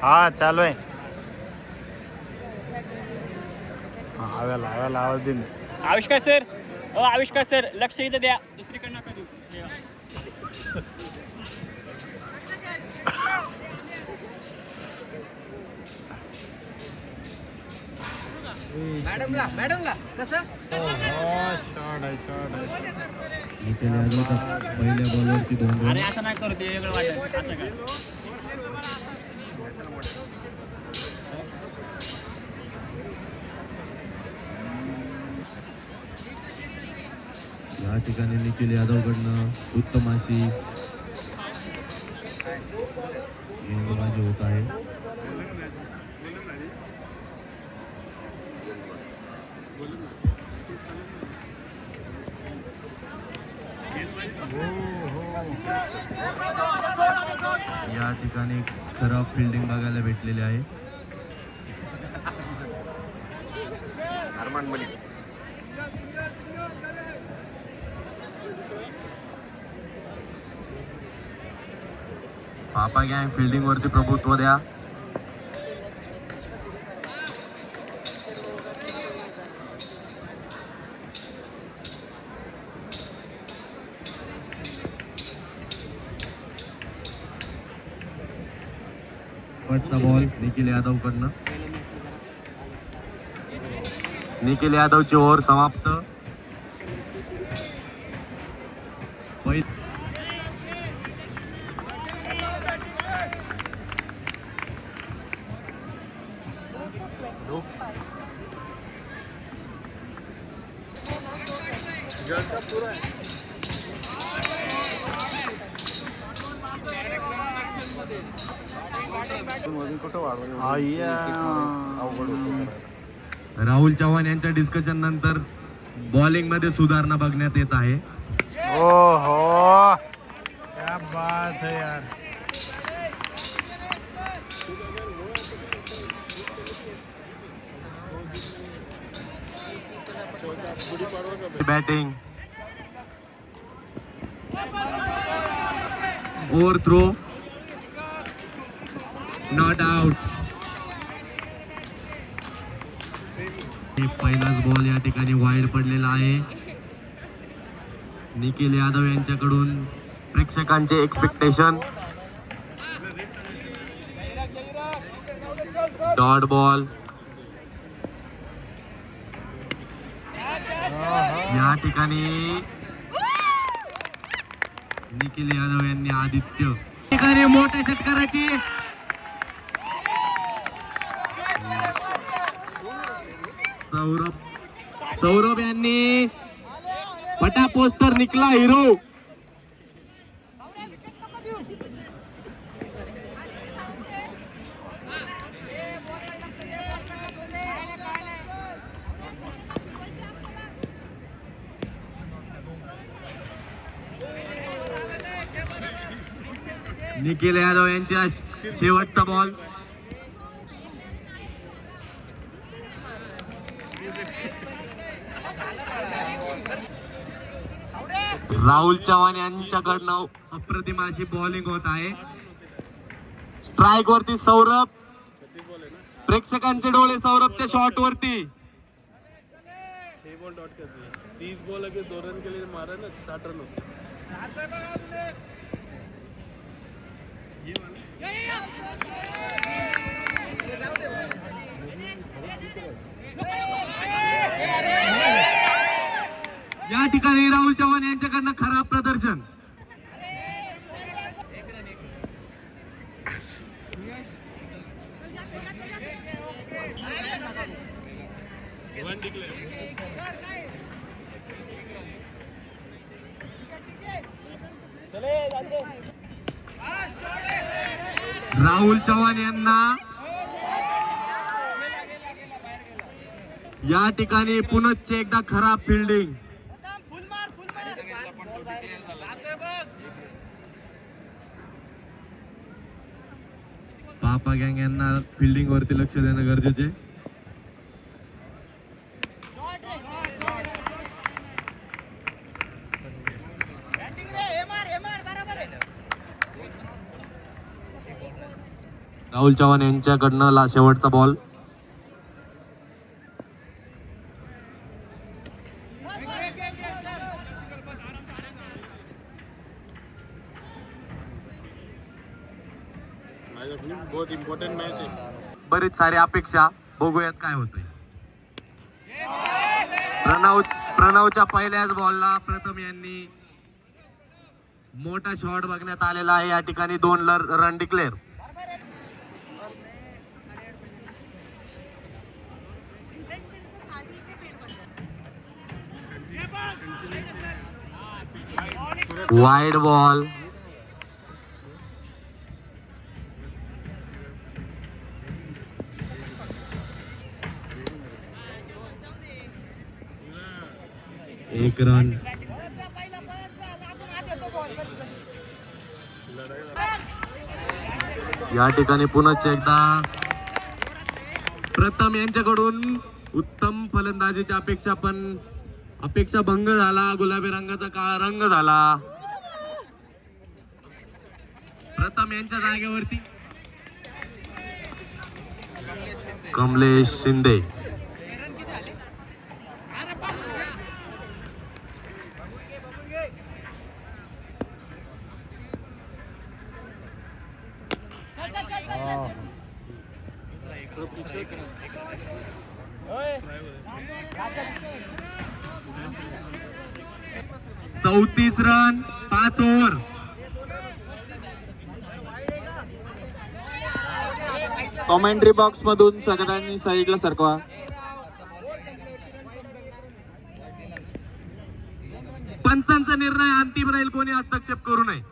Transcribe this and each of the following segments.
हा चालू आहे. आव्याला आवाज दे. आविष्कार सर, आविष्कार सर, लक्ष इथं द्या, दुसरीकडे नका देऊ. मॅडमला कसं पहिल्या बॉलवरती 2 रन. अरे असं नाही करू, ते वेगळं वाटत असं काय. या ठिकाणी निखिल यादवकडनं उत्तम अशी गेंदबाजी होत आहे. या ठिकाणी खराब फिल्डिंग बघायला भेटलेली आहे. अरमान मलिक पापा गँग फिल्डिंग वरती प्रभुत्व द्या. पटचा बॉल निखिल यादव कडनं. निखिल यादवची ओव्हर समाप्त. राहुल चव्हाण यांच्या डिस्कशन नंतर बॉलिंग मध्ये सुधारणा बघण्यात येत आहे. ओ हो, क्या बात है यार. Batting over throw not out. पहिलाच बॉल या ठिकाणी वाईड पडलेला आहे. निखिल यादव यांच्याकडून प्रेक्षकांचे एक्सपेक्टेशन. Dot ball. या ठिकाणी निखिल यादव यांनी आदित्य ठिकाणी मोठ्या षटकाराची सौरभ यांनी फटा पोस्टर निकला हिरो. निखिल यादव यांच्या शेवटचा बॉल. राहुल चव्हाण यांच्याकडनं अप्रतिम अशी बॉलिंग होत आहे. स्ट्राइक वरती सौरभ. प्रेक्षकांचे डोळे सौरभच्या शॉट वरती. 6 बॉल डॉट कर दिए. 30 बॉल अगर 2 रन के लिए मारा ना 60 रन होते. या ठिकाणी राहुल चव्हाण यांच्याकडनं खराब प्रदर्शन. राहुल चव्हाण यांना या ठिकाणी पुनश्च एकदा खराब फिल्डिंग. पापा गँग यांना फिल्डिंग वरती लक्ष देणं गरजेचे. राहुल चव्हाण यांच्याकडनं शेवटचा बॉल. बहुत इम्पोर्टेंट मैच है. बरीच सारी अपेक्षा, बघूयात काय होतंय. प्रणवच्या पहिल्याच बॉलला प्रथम यांनी मोठा शॉट बघण्यात आलेला आहे. या ठिकाणी 2 रन डिक्लेअर. Wide ball. एक रन. या ठिकाणी पुन्हा एकदा प्रथम यांच्याकडून उत्तम फलंदाजीची अपेक्षा भंग झाला. गुलाबी रंगाचा काळा रंग झाला. प्रथम यांच्या जागेवरती कमलेश शिंदे. चौतीस रन 5 ओव्हर. कॉमेंट्री बॉक्स मधून सगळ्यांनी साईडला सरकवा. पंचांचा निर्णय अंतिम राहील, कोणी हस्तक्षेप करू नये.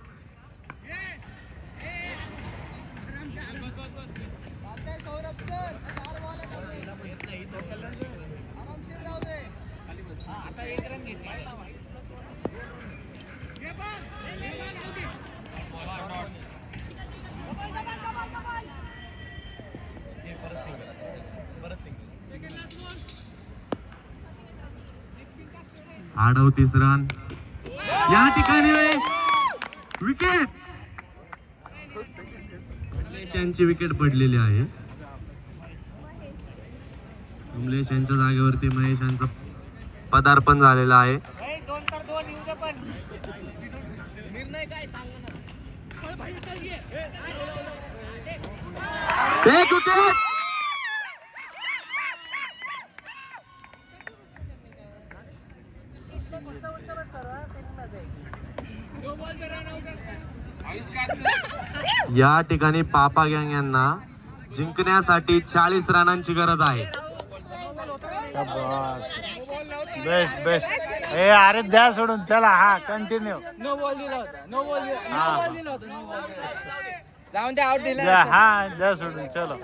आडव 30 रन. या ठिकाणी विकेट. कमलेश यांची विकेट पडलेली आहे. कमलेश यांच्या जागेवरती महेश यांचं पदार्पण झालेलं आहे. एक विकेट. या ठिकाणी पापा गँग यांना जिंकण्यासाठी 40 रनांची गरज आहे. Best best. ए अरे द्या सोडून, चला. हा कंटिन्यू. नो बॉल दिला होता. नो बॉल दिला होता. जाऊन द्या, आउट दिला. हा द्या सोडून, चलो.